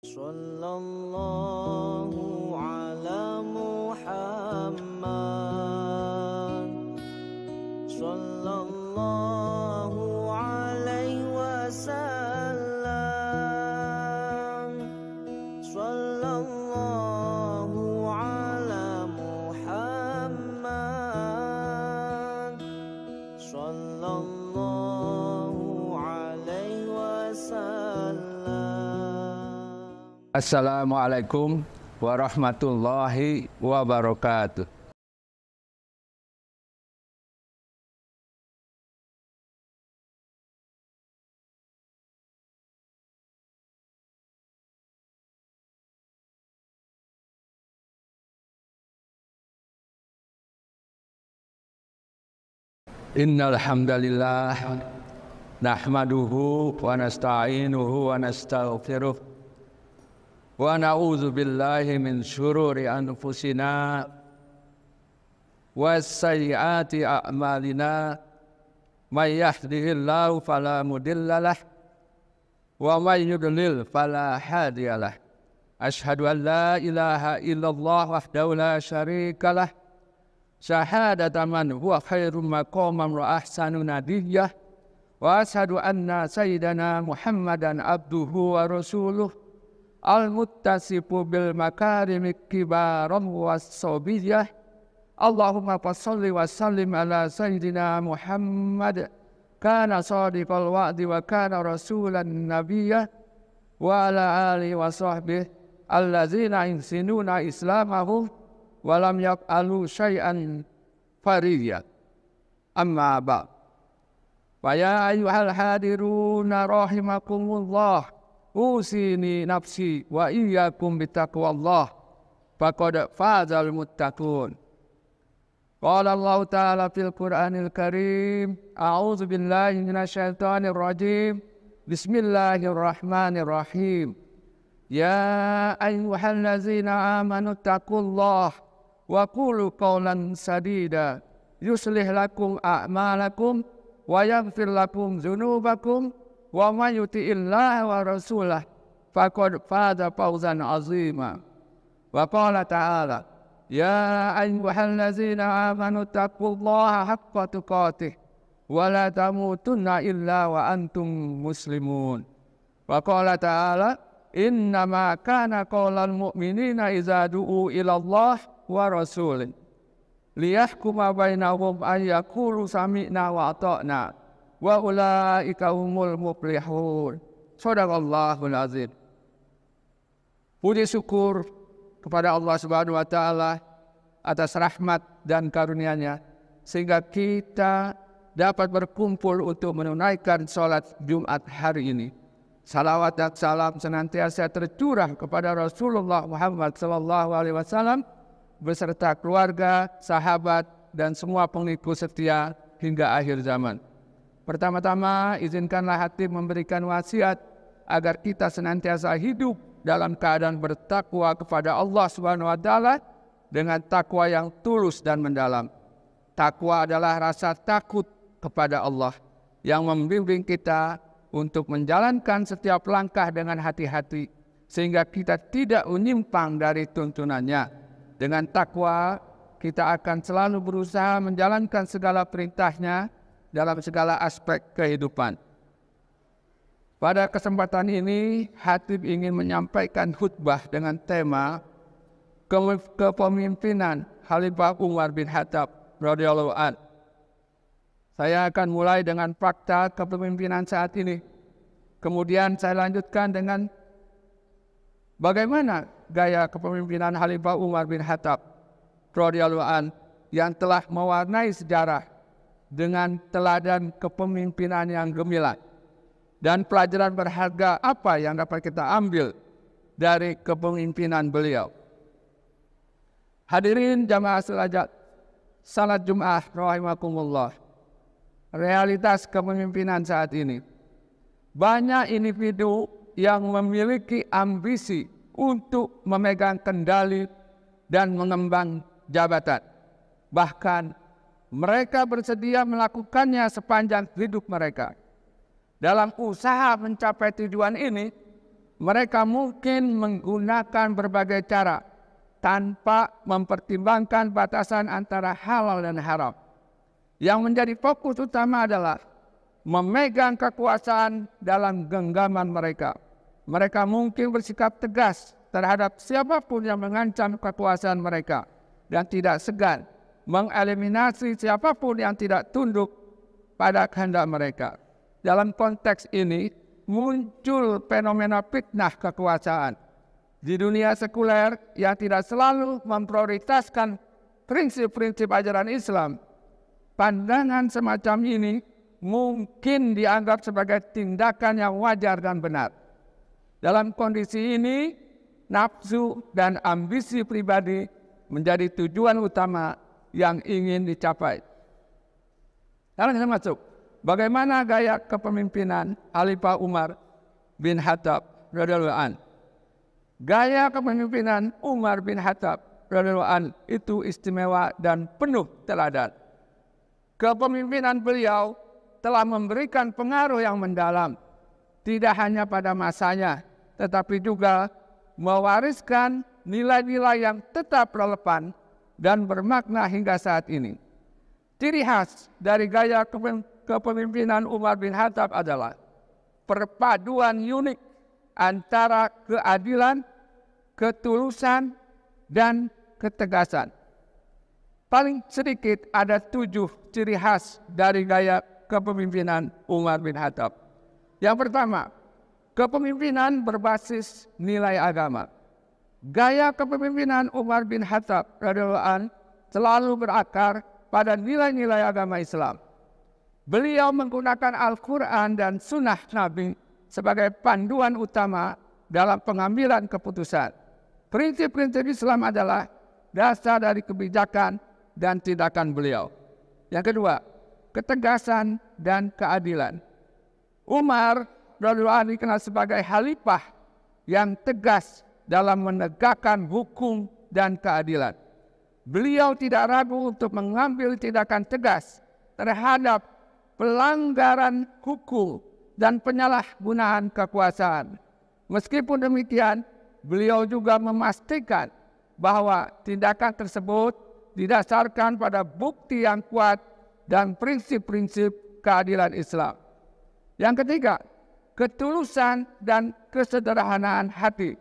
Sallallahu ala Muhammad Sallallahu alaihi wasallam Sallallahu ala Muhammad Sallallahu alaihi wasallam. Assalamualaikum warahmatullahi wabarakatuh. Innal hamdalillah nahmaduhu wa nasta'inuhu wa nastaghfiruh wa na'udzu billahi min syururi anfusina wa sayyiati a'malina may yahdihillahu fala mudhillalah wa may yudlil fala hadiyalah. Asyhadu an la ilaha illallah wahdahu la syarikalah syahadata man huwa khairum maqaman wa ahsanu nadiyyah wa asyhadu anna sayyidana Muhammadan abduhu wa rasuluh al-muttasifu bil makarimi kibaran was-sobiyyah. Allahumma salli wa sallim ala sayyidina Muhammad kana sadiqal wa'di wa kana rasulan nabiyyah wa ala alihi wa sahbihi allazina insinuna islamahum wa lam yaq'alu syai'an fariyya. Amma ba'd. Fa ya ayyuhal hadiruna rahimakumullah, usini nafsi wa iyyakum bitaqwallah faqad fazal muttaqun. Qala Allah ta'ala fil Qur'anil Karim, a'udzu billahi minasyaitonir rajim. Bismillahirrahmanirrahim. Ya ayyuhallazina amanu taqullaha wa qulu qawlan sadida yuslih lakum a'malakum wa yaghfir lakum dzunubakum wa may yuti'illaha wa rasulahu faqad faza fawzan 'azima. Wa qala ta'ala, ya ayyuhallazina amanu taqullaha haqqa tuqatih wa la tamutunna illa wa antum muslimun. Wa qala ta'ala, innama kana qaulal mu'minina idza du'u ila Allah wa rasulih liyahkuma bainahum ay yaqulu sami'na wa ata'na wa ulaika humul muflihun. Shadaqallahul azim. Puji syukur kepada Allah Subhanahu wa taala atas rahmat dan karunia-Nya sehingga kita dapat berkumpul untuk menunaikan salat Jumat hari ini. Salawat dan salam senantiasa tercurah kepada Rasulullah Muhammad SAW beserta keluarga, sahabat, dan semua pengikut setia hingga akhir zaman. Pertama-tama, izinkanlah hati memberikan wasiat agar kita senantiasa hidup dalam keadaan bertakwa kepada Allah Subhanahu wa taala dengan takwa yang tulus dan mendalam. Takwa adalah rasa takut kepada Allah yang membimbing kita untuk menjalankan setiap langkah dengan hati-hati sehingga kita tidak menyimpang dari tuntunannya. Dengan takwa kita akan selalu berusaha menjalankan segala perintahnya dalam segala aspek kehidupan. Pada kesempatan ini, Hatib ingin menyampaikan khutbah dengan tema kepemimpinan Khalifah Umar bin Khattab radhiyallahu anhu. Saya akan mulai dengan fakta kepemimpinan saat ini. Kemudian saya lanjutkan dengan bagaimana gaya kepemimpinan Khalifah Umar bin Khattab radhiyallahu anhu yang telah mewarnai sejarah dengan teladan kepemimpinan yang gemilang. Dan pelajaran berharga apa yang dapat kita ambil dari kepemimpinan beliau. Hadirin jamaah salat Jumat rahimakumullah. Realitas kepemimpinan saat ini, banyak individu yang memiliki ambisi untuk memegang kendali dan mengemban jabatan. Bahkan mereka bersedia melakukannya sepanjang hidup mereka. Dalam usaha mencapai tujuan ini, mereka mungkin menggunakan berbagai cara tanpa mempertimbangkan batasan antara halal dan haram. Yang menjadi fokus utama adalah memegang kekuasaan dalam genggaman mereka. Mereka mungkin bersikap tegas terhadap siapapun yang mengancam kekuasaan mereka dan tidak segan mengeliminasi siapapun yang tidak tunduk pada kehendak mereka. Dalam konteks ini muncul fenomena fitnah kekuasaan di dunia sekuler yang tidak selalu memprioritaskan prinsip-prinsip ajaran Islam. Pandangan semacam ini mungkin dianggap sebagai tindakan yang wajar dan benar. Dalam kondisi ini, nafsu dan ambisi pribadi menjadi tujuan utama yang ingin dicapai. Sekarang kita masuk. Bagaimana gaya kepemimpinan Khalifah Umar bin Khattab radhiyallahu anhu? Gaya kepemimpinan Umar bin Khattab radhiyallahu anhu itu istimewa dan penuh teladan. Kepemimpinan beliau telah memberikan pengaruh yang mendalam, tidak hanya pada masanya, tetapi juga mewariskan nilai-nilai yang tetap relevan dan bermakna hingga saat ini. Ciri khas dari gaya kepemimpinan Umar bin Khattab adalah perpaduan unik antara keadilan, ketulusan, dan ketegasan. Paling sedikit ada 7 ciri khas dari gaya kepemimpinan Umar bin Khattab. Yang pertama, kepemimpinan berbasis nilai agama. Gaya kepemimpinan Umar bin Khattab radhiyallahu anhu selalu berakar pada nilai-nilai agama Islam. Beliau menggunakan Al-Quran dan Sunnah Nabi sebagai panduan utama dalam pengambilan keputusan. Prinsip-prinsip Islam adalah dasar dari kebijakan dan tindakan beliau. Yang kedua, ketegasan dan keadilan. Umar radhiyallahu anhu dikenal sebagai khalifah yang tegas dalam menegakkan hukum dan keadilan. Beliau tidak ragu untuk mengambil tindakan tegas terhadap pelanggaran hukum dan penyalahgunaan kekuasaan. Meskipun demikian, beliau juga memastikan bahwa tindakan tersebut didasarkan pada bukti yang kuat dan prinsip-prinsip keadilan Islam. Yang ketiga, ketulusan dan kesederhanaan hati.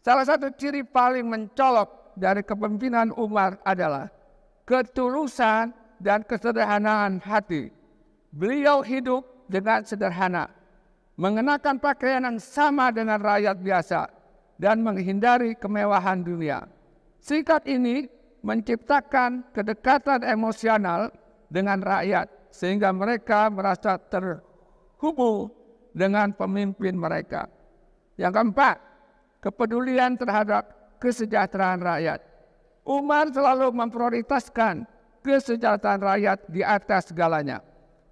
Salah satu ciri paling mencolok dari kepemimpinan Umar adalah ketulusan dan kesederhanaan hati. Beliau hidup dengan sederhana, mengenakan pakaian yang sama dengan rakyat biasa, dan menghindari kemewahan dunia. Sikap ini menciptakan kedekatan emosional dengan rakyat, sehingga mereka merasa terhubung dengan pemimpin mereka. Yang keempat, kepedulian terhadap kesejahteraan rakyat. Umar selalu memprioritaskan kesejahteraan rakyat di atas segalanya.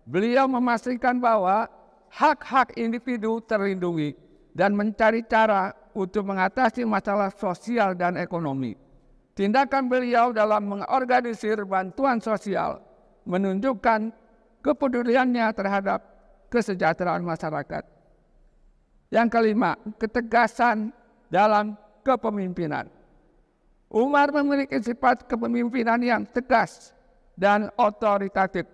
Beliau memastikan bahwa hak-hak individu terlindungi dan mencari cara untuk mengatasi masalah sosial dan ekonomi. Tindakan beliau dalam mengorganisir bantuan sosial menunjukkan kepeduliannya terhadap kesejahteraan masyarakat. Yang kelima, ketegasan dalam kepemimpinan. Umar memiliki sifat kepemimpinan yang tegas dan otoritatif.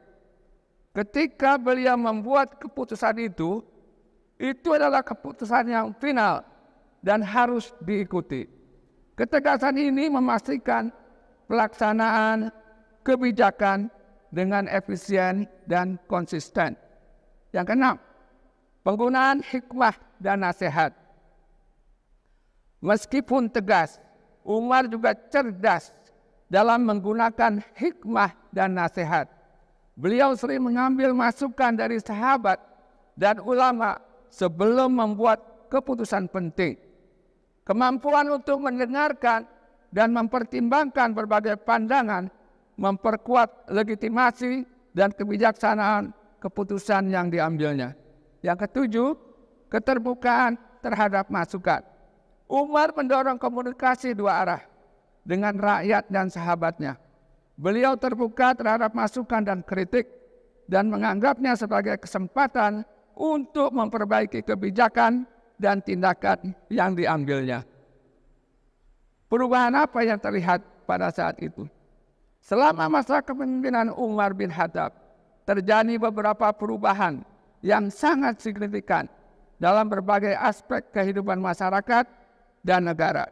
Ketika beliau membuat keputusan itu adalah keputusan yang final dan harus diikuti. Ketegasan ini memastikan pelaksanaan kebijakan dengan efisien dan konsisten. Yang keenam, penggunaan hikmah dan nasihat. Meskipun tegas, Umar juga cerdas dalam menggunakan hikmah dan nasihat. Beliau sering mengambil masukan dari sahabat dan ulama sebelum membuat keputusan penting. Kemampuan untuk mendengarkan dan mempertimbangkan berbagai pandangan memperkuat legitimasi dan kebijaksanaan keputusan yang diambilnya. Yang ketujuh, keterbukaan terhadap masukan. Umar mendorong komunikasi dua arah dengan rakyat dan sahabatnya. Beliau terbuka terhadap masukan dan kritik dan menganggapnya sebagai kesempatan untuk memperbaiki kebijakan dan tindakan yang diambilnya. Perubahan apa yang terlihat pada saat itu? Selama masa kepemimpinan Umar bin Khattab, terjadi beberapa perubahan yang sangat signifikan dalam berbagai aspek kehidupan masyarakat dan negara.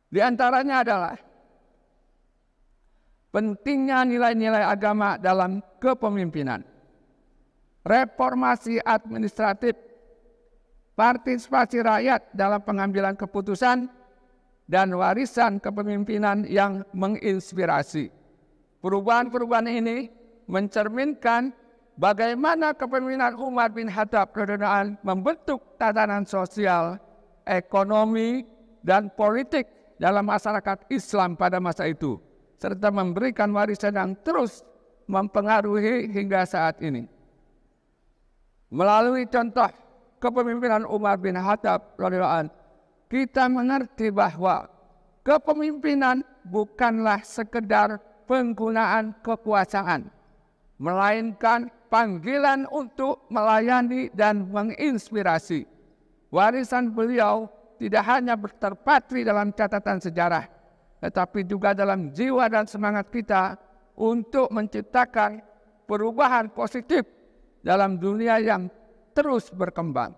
Di antaranya adalah pentingnya nilai-nilai agama dalam kepemimpinan, reformasi administratif, partisipasi rakyat dalam pengambilan keputusan, dan warisan kepemimpinan yang menginspirasi. Perubahan-perubahan ini mencerminkan bagaimana kepemimpinan Umar bin Khattab radhiyallahu membentuk tatanan sosial, ekonomi, dan politik dalam masyarakat Islam pada masa itu, serta memberikan warisan yang terus mempengaruhi hingga saat ini. Melalui contoh kepemimpinan Umar bin Khattab radhiyallahu anhu, kita mengerti bahwa kepemimpinan bukanlah sekedar penggunaan kekuasaan, melainkan panggilan untuk melayani dan menginspirasi. Warisan beliau tidak hanya terpatri dalam catatan sejarah, tetapi juga dalam jiwa dan semangat kita untuk menciptakan perubahan positif dalam dunia yang terus berkembang.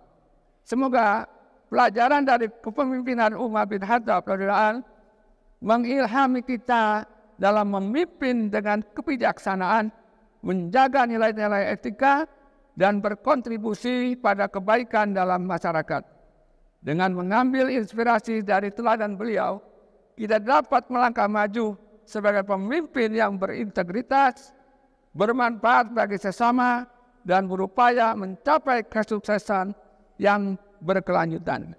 Semoga pelajaran dari kepemimpinan Umar bin Khattab radhiyallahu mengilhami kita dalam memimpin dengan kebijaksanaan, menjaga nilai-nilai etika, dan berkontribusi pada kebaikan dalam masyarakat. Dengan mengambil inspirasi dari teladan beliau, kita dapat melangkah maju sebagai pemimpin yang berintegritas, bermanfaat bagi sesama, dan berupaya mencapai kesuksesan yang berkelanjutan.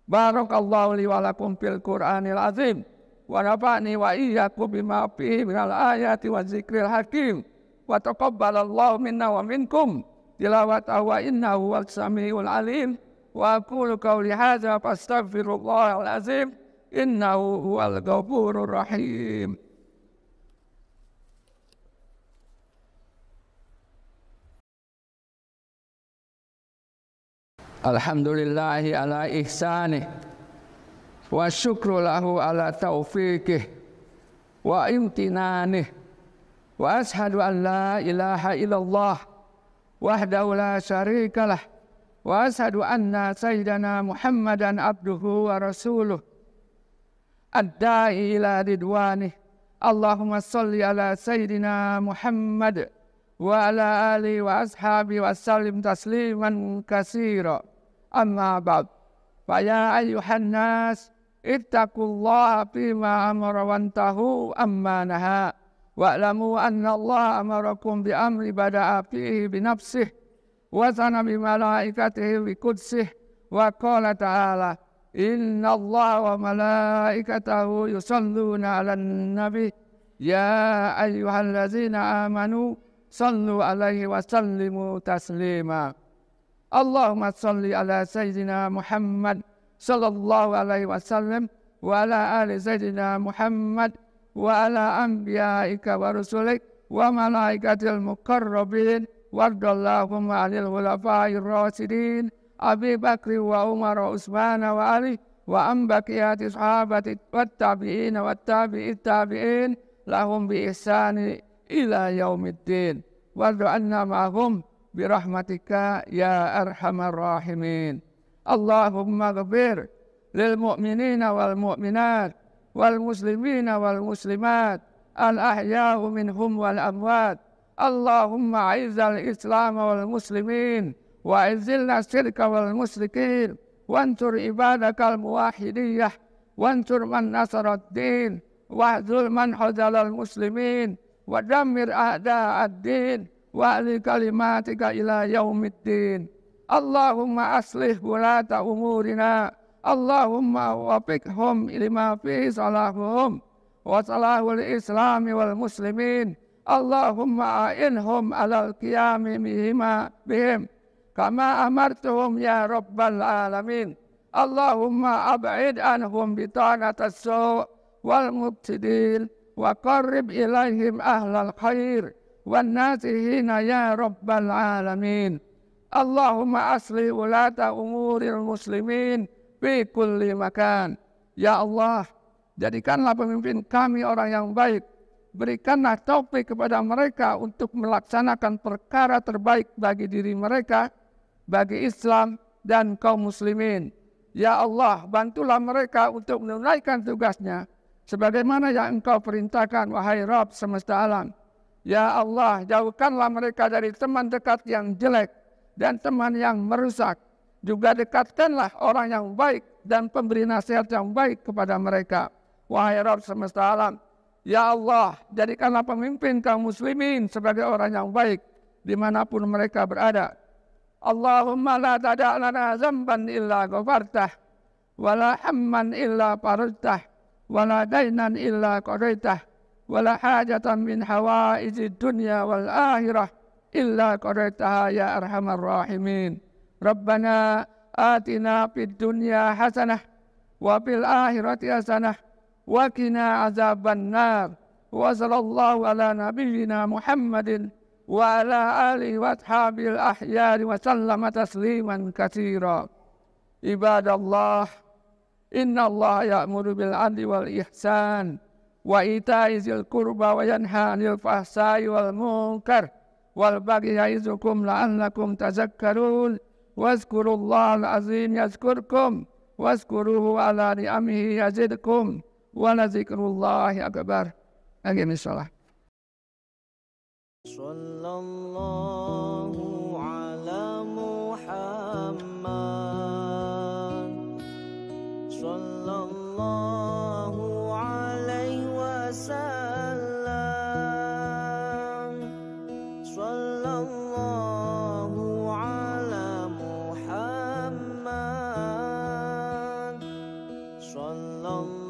Barakallahu li wa lakum fil Qur'anil azim wa nafa'ni wa iyyakum bima fihi minal ayati wa dzikril hakim wa taqabbalallahu minna wa minkum tilawatahu wa innahu was samiul alim wa aqulu qawli hadza fastaghfirullahal azim innahu huwal ghafurur rahim. Alhamdulillahi ala ihsanih wa syukru lahu ala taufiqih wa imtinanih wa ashadu an la ilaha illallah wahdahu la syarikalah wa ashadu anna sayyidana Muhammadan abduhu wa rasuluh ad-da'i ila ridwanih. Allahumma salli ala sayyidina Muhammad wa ala alihi wa ashabihi wa sallim tasliman katsira. Amma ba'd. Fa ya ayyuhan nas ittaqullaha fima amara wantahu amma naha wa'lamu anna Allah amarakum bi amri bada'a fihi bi nafsihi wa sana bi malaikatihi bi qudsih wa qala ta'ala inna Allah wa malaikatahu yusalluna 'alan nabi ya ayyuhallazina amanu sallu alaihi wa sallimu taslima. Allahumma salli ala sayyidina Muhammad sallallahu alaihi wasallam wa ala ali sayyidina Muhammad wa ala anbiya'ika wa rusulik wa malaikatil muqarrabin wardallahumma 'anil khulafa'ir rasyidin Abi Bakri wa Umar wa Utsman wa Ali wa an baqiyati sahabati wat tabi'in wat tabi'it tabi'in lahum bi ihsani ila yaumiddin wa anna ma'hum birahmatika ya arhamar rahimin. Allahumma ghfir lil mu'minina wal mu'minat wal muslimina wal muslimat al ahya'u minhum wal amwat. Allahumma a'izzal islam wal muslimin wa a'izzilna syirka wal musyrikin wansur ibadakal muwahhidiyah wansur man nasarad din wahzul man hazalal muslimin wa dammir a'da'ad din wa'li kalimatika ila yaumiddin. Allahumma aslih wulata umurina. Allahumma wafiqhum lima fihi salahuhum wa salahul islami wal muslimin. Allahumma a'inhum alal qiyami bihim kama amartuhum ya rabbal alamin. Allahumma ab'id anhum bitanatas su' wal mubtidin wa qarrib ilaihim ahlal khair wan nasihina ya rabbal alamin. Allahumma asli ulata umuril muslimin fi kulli makan. Ya Allah, jadikanlah pemimpin kami orang yang baik. Berikanlah taufik kepada mereka untuk melaksanakan perkara terbaik bagi diri mereka, bagi Islam dan kaum muslimin. Ya Allah, bantulah mereka untuk menunaikan tugasnya sebagaimana yang Engkau perintahkan, wahai Rabb semesta alam. Ya Allah, jauhkanlah mereka dari teman dekat yang jelek dan teman yang merusak. Juga dekatkanlah orang yang baik dan pemberi nasihat yang baik kepada mereka. Wahai Rabb semesta alam, ya Allah, jadikanlah pemimpin kaum muslimin sebagai orang yang baik dimanapun mereka berada. Allahumma la tada' lana zamban illa ghafartah, wa la hamman illa farajtah, wa la dainan illa qadaitah, wa la hajatan min hawaijid dunya wal akhirah illa qadaitaha ya arhamar rahimin. Rabbana atina fid dunya hasanah wa fil akhirati hasanah wa qina azaban nar. Wa sallallahu ala nabiyyina Muhammadin wa ala alihi wa ashabil ahyari wa sallama tasliman katsira. Ibadallah, inna Allah ya'muru bil adli wal ihsan wa ita'i dzil qurba wa yanha 'anil fahsai wal munkar wal baghi ya'izukum la'allakum tadhakkarun. Wazkurullahal azim yazkurkum wazkuruhu ala ni'amihi yazidkum wa la dzikrullahi akbar. Aqimis shalah. Sallallahu ala Muhammad, sallallahu alaihi wasallam, sallallahu ala Muhammad, sallallahu